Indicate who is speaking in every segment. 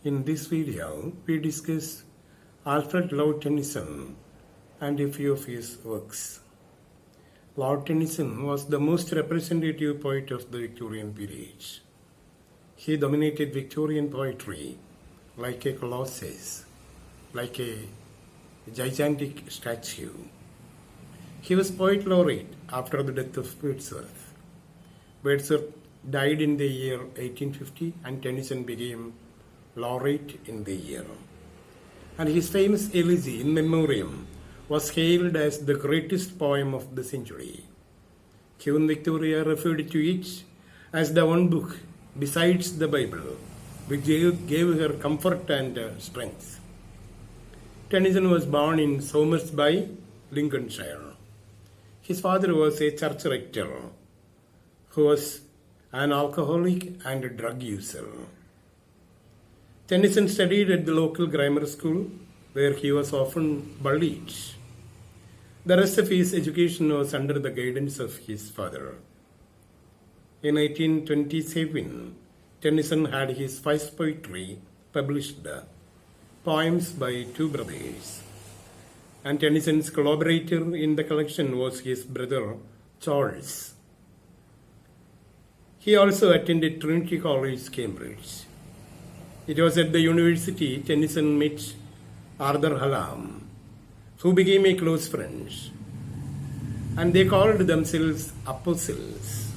Speaker 1: In this video, we discuss Alfred Lord Tennyson and a few of his works. Lord Tennyson was the most representative poet of the Victorian period. He dominated Victorian poetry like a colossus, like a gigantic statue. He was poet laureate after the death of Wordsworth. Wordsworth died in the year 1850 and Tennyson became laureate in the year. And his famous elegy in memoriam was hailed as the greatest poem of the century. Queen Victoria referred to it as the one book besides the Bible which gave her comfort and strength. Tennyson was born in Somersby, Lincolnshire. His father was a church rector who was an alcoholic and a drug user. Tennyson studied at the local grammar school where he was often bullied. The rest of his education was under the guidance of his father. In 1827, Tennyson had his first poetry published, Poems by Two Brothers. And Tennyson's collaborator in the collection was his brother Charles. He also attended Trinity College, Cambridge. It was at the university Tennyson met Arthur Hallam, who became a close friend, and they called themselves apostles.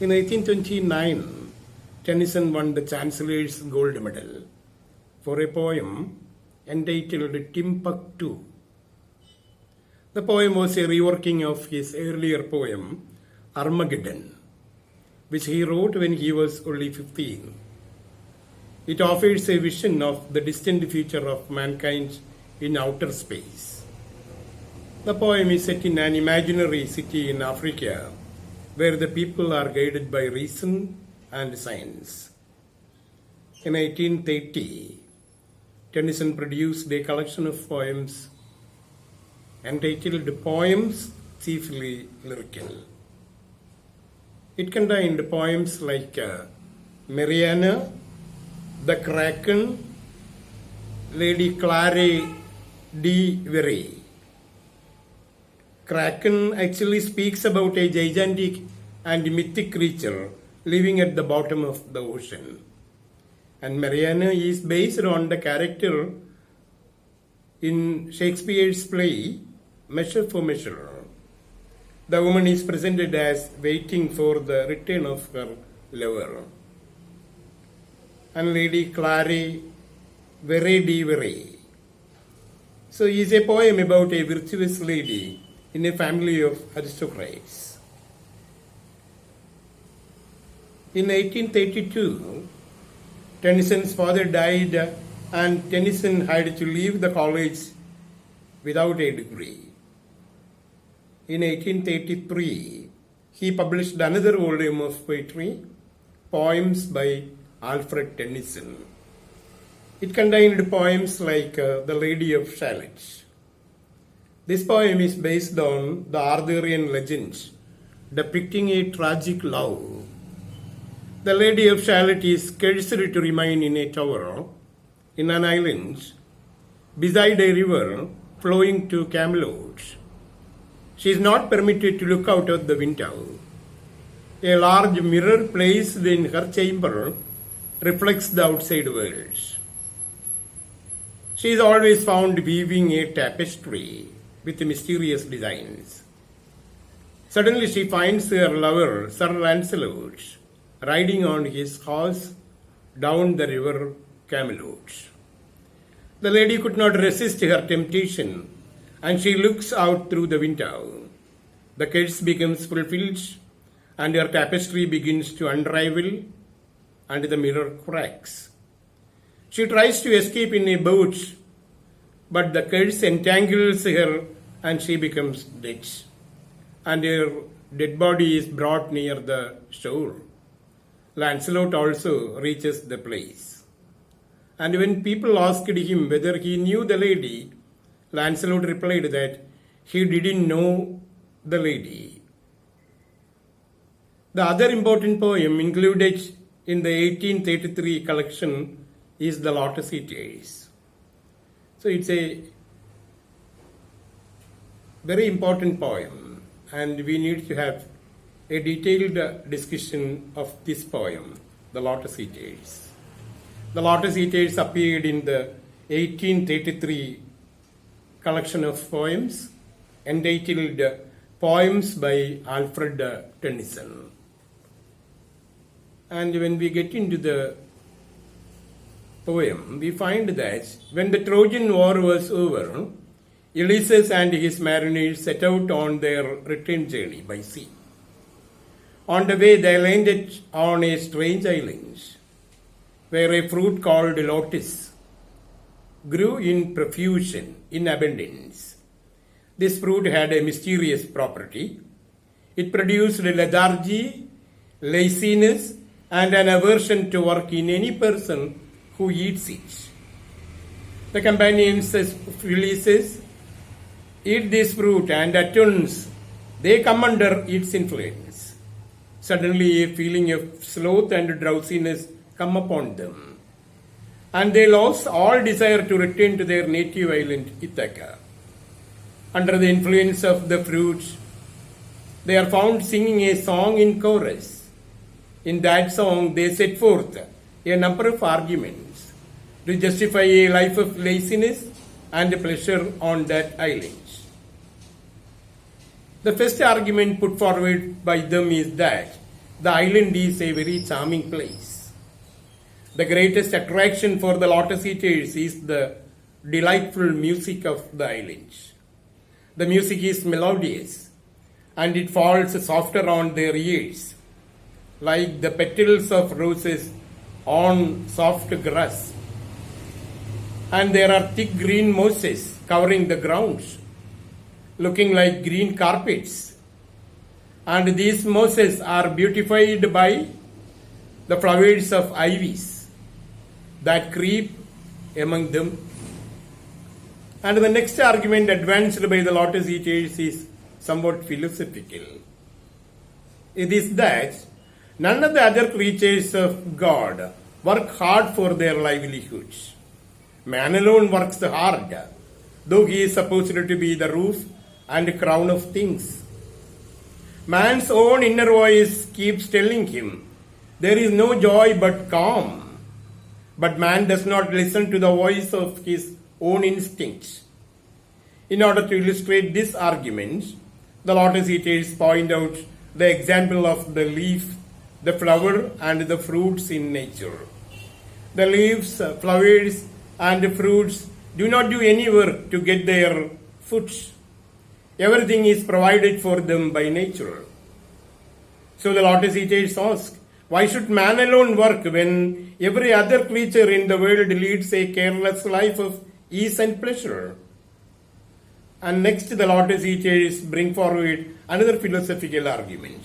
Speaker 1: In 1829, Tennyson won the Chancellor's Gold Medal for a poem entitled Timbuktu. The poem was a reworking of his earlier poem Armageddon, which he wrote when he was only 15. It offers a vision of the distant future of mankind in outer space. The poem is set in an imaginary city in Africa where the people are guided by reason and science. In 1830, Tennyson produced a collection of poems entitled Poems Chiefly Lyrical. It contained poems like Mariana, The Kraken, Lady Clary de Very. Kraken actually speaks about a gigantic and mythic creature living at the bottom of the ocean. And Mariana is based on the character in Shakespeare's play Measure for Measure. The woman is presented as waiting for the return of her lover. And Lady Clary Very de Very. So it is a poem about a virtuous lady in a family of aristocrats. In 1832, Tennyson's father died and Tennyson had to leave the college without a degree. In 1833, he published another volume of poetry, Poems by Alfred Tennyson. It contained poems like The Lady of Shalott. This poem is based on the Arthurian legend depicting a tragic love. The Lady of Shalott is cursed to remain in a tower in an island beside a river flowing to Camelot. She is not permitted to look out of the window. A large mirror placed in her chamber reflects the outside world. She is always found weaving a tapestry with mysterious designs. Suddenly she finds her lover, Sir Lancelot, riding on his horse down the river Camelot. The lady could not resist her temptation and she looks out through the window. The curse becomes fulfilled and her tapestry begins to unravel and the mirror cracks. She tries to escape in a boat, but the curse entangles her and she becomes dead. And her dead body is brought near the shore. Lancelot also reaches the place. And when people asked him whether he knew the lady, Lancelot replied that he didn't know the lady. The other important poem included in the 1833 collection is the lotus eaters. So it's a very important poem, and we need to have a detailed discussion of this poem, The Lotus Eaters. The Lotus Eaters appeared in the 1833 collection of poems entitled Poems by Alfred Tennyson. And when we get into the poem, we find that when the Trojan War was over, Ulysses and his mariners set out on their return journey by sea. On the way, they landed on a strange island where a fruit called lotus grew in profusion, in abundance. This fruit had a mysterious property. It produced lethargy, laziness, and an aversion to work in any person who eats it. The companions of Ulysses eat this fruit, and at once they come under its influence. Suddenly a feeling of sloth and drowsiness come upon them, and they lost all desire to return to their native island Ithaca. Under the influence of the fruit, they are found singing a song in chorus. In that song, they set forth a number of arguments to justify a life of laziness and pleasure on that island. The first argument put forward by them is that the island is a very charming place. The greatest attraction for the lotus eaters is the delightful music of the island. The music is melodious, and it falls softer on their ears, like the petals of roses on soft grass. And there are thick green mosses covering the ground, looking like green carpets. And these mosses are beautified by the flowers of ivies that creep among them. And the next argument advanced by the lotus eaters is somewhat philosophical. It is that none of the other creatures of God work hard for their livelihoods. Man alone works hard, though he is supposed to be the roof and crown of things. Man's own inner voice keeps telling him there is no joy but calm. But man does not listen to the voice of his own instincts. In order to illustrate this argument, the lotus eaters point out the example of the leaf, the flower, and the fruits in nature. The leaves, flowers, and fruits do not do any work to get their food. Everything is provided for them by nature. So the lotus eaters ask, why should man alone work when every other creature in the world leads a careless life of ease and pleasure? And next, the lotus eaters bring forward another philosophical argument,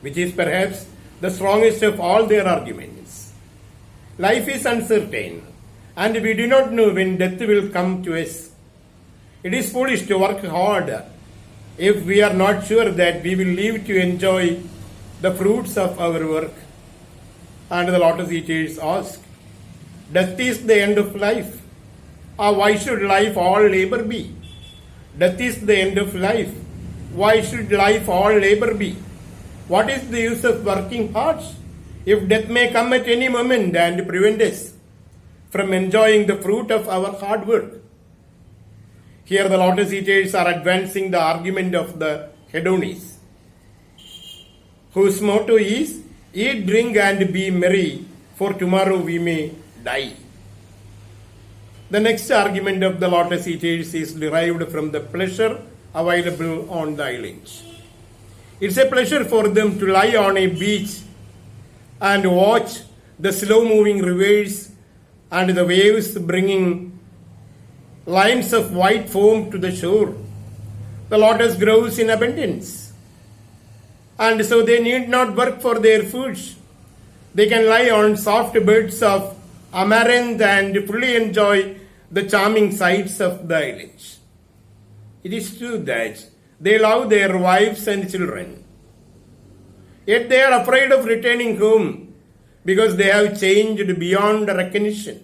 Speaker 1: which is perhaps the strongest of all their arguments. Life is uncertain, and we do not know when death will come to us. It is foolish to work hard if we are not sure that we will live to enjoy the fruits of our work. And the lotus eaters ask, death is the end of life, or why should life all labor be? Death is the end of life. Why should life all labor be? What is the use of working hard if death may come at any moment and prevent us from enjoying the fruit of our hard work? Here the lotus eaters are advancing the argument of the hedonists, whose motto is, eat, drink, and be merry, for tomorrow we may die. The next argument of the lotus eaters is derived from the pleasure available on the island. It's a pleasure for them to lie on a beach and watch the slow-moving rivers and the waves bringing lines of white foam to the shore. The lotus grows in abundance, and so they need not work for their food. They can lie on soft beds of amaranth and fully enjoy the charming sights of the island. It is true that they love their wives and children, yet they are afraid of returning home because they have changed beyond recognition.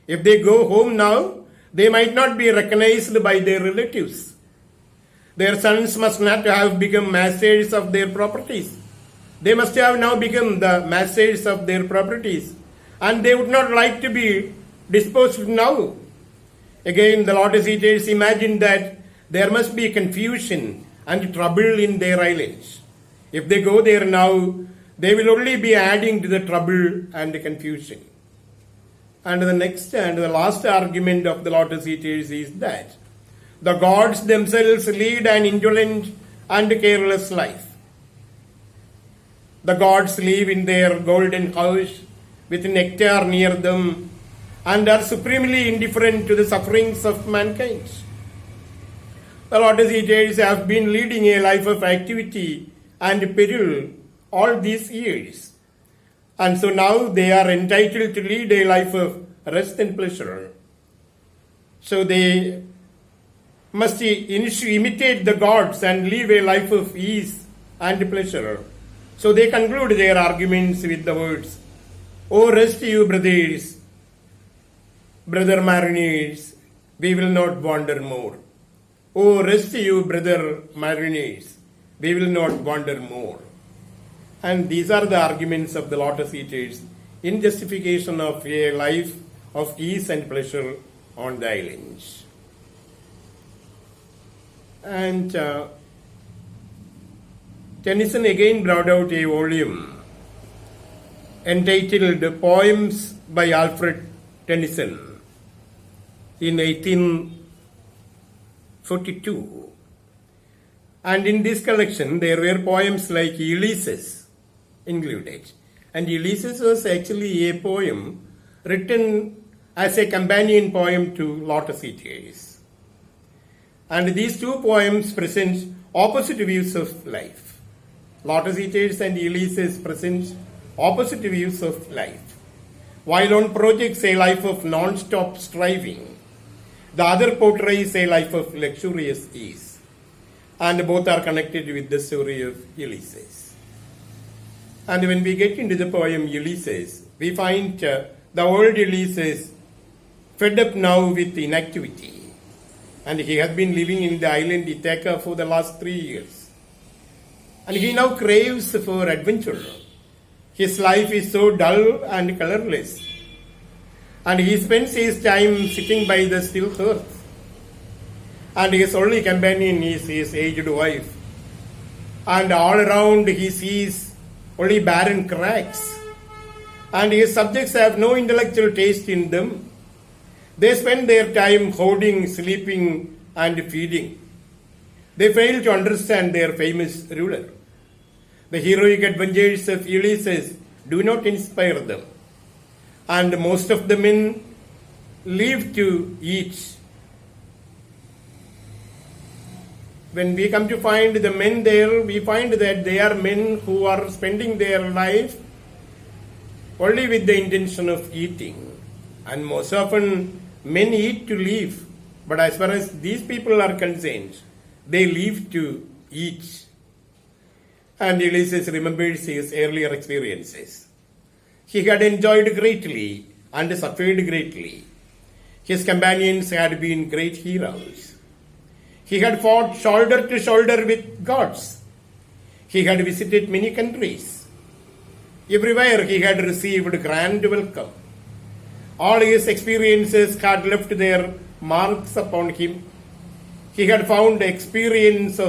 Speaker 1: If they go home now, they might not be recognized by their relatives. Their sons must not have become masters of their properties. They must have now become the masters of their properties, and they would not like to be disposed now. Again, the lotus eaters imagine that there must be confusion and trouble in their islands. If they go there now, they will only be adding to the trouble and the confusion. And the next and the last argument of the lotus eaters is that the gods themselves lead an indolent and careless life. The gods live in their golden house with nectar near them and are supremely indifferent to the sufferings of mankind. The lotus eaters have been leading a life of activity and peril all these years. And so now they are entitled to lead a life of rest and pleasure. So they must imitate the gods and live a life of ease and pleasure. So they conclude their arguments with the words, "O rest you brothers, brother mariners, we will not wander more. O rest you brother mariners, we will not wander more." And these are the arguments of the lotus eaters in justification of a life of ease and pleasure on the islands. And Tennyson again brought out a volume entitled Poems by Alfred Tennyson in 1842. And in this collection there were poems like Ulysses included. And Ulysses was actually a poem written as a companion poem to Lotus Eaters. And these two poems present opposite views of life. Lotus Eaters and Ulysses present opposite views of life. While one projects a life of non-stop striving, the other portrays a life of luxurious ease. And both are connected with the story of Ulysses. And when we get into the poem Ulysses, we find the old Ulysses fed up now with inactivity. And he has been living in the island Ithaca for the last 3 years. And he now craves for adventure. His life is so dull and colorless. And he spends his time sitting by the still hearth. And his only companion is his aged wife. And all around he sees only barren cracks. And his subjects have no intellectual taste in them. They spend their time hoarding, sleeping, and feeding. They fail to understand their famous ruler. The heroic adventures of Ulysses do not inspire them. And most of the men live to eat. When we come to find the men there, we find that they are men who are spending their life only with the intention of eating. And most often, men eat to live. But as far as these people are concerned, they live to eat. And Ulysses remembers his earlier experiences. He had enjoyed greatly and suffered greatly. His companions had been great heroes. He had fought shoulder to shoulder with gods. He had visited many countries. Everywhere he had received grand welcome. All his experiences had left their marks upon him. He had found experience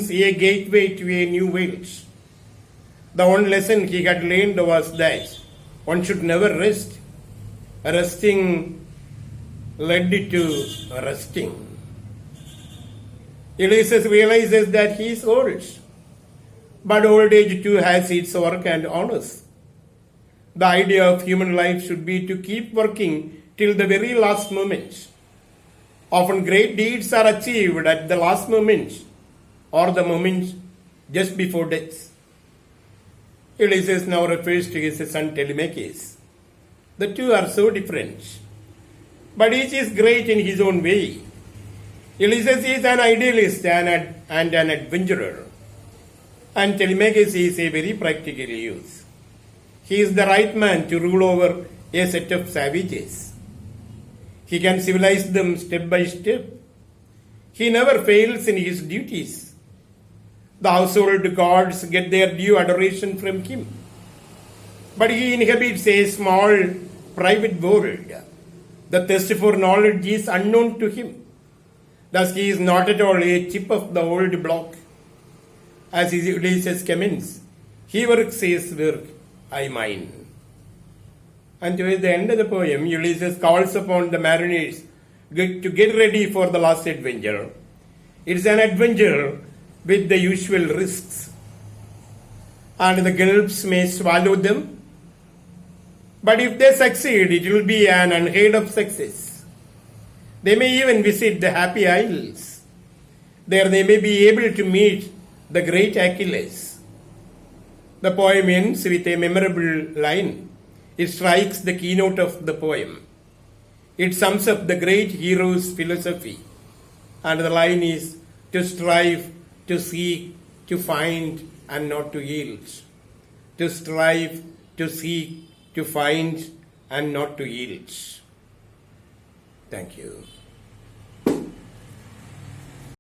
Speaker 1: a gateway to a new world. The one lesson he had learned was that one should never rest. Resting led to resting. Ulysses realizes that he is old, but old age too has its work and honors. The idea of human life should be to keep working till the very last moment. Often great deeds are achieved at the last moment or the moment just before death. Ulysses now refers to his son Telemachus. The two are so different, but each is great in his own way. Ulysses is an idealist and an adventurer, and Telemachus is a very practical youth. He is the right man to rule over a set of savages. He can civilize them step by step. He never fails in his duties. The household gods get their due adoration from him. But he inhabits a small private world. The thirst for knowledge is unknown to him. Thus he is not at all a chip of the old block. As Ulysses comments, he works his work, I mine. And towards the end of the poem, Ulysses calls upon the mariners to get ready for the last adventure. It is an adventure with the usual risks. And the gulps may swallow them. But if they succeed, it will be an unheard of success. They may even visit the Happy Isles. There they may be able to meet the great Achilles. The poem ends with a memorable line. It strikes the keynote of the poem. It sums up the great hero's philosophy. And the line is to strive, to seek, to find, and not to yield. To strive, to seek, to find, and not to yield. Thank you.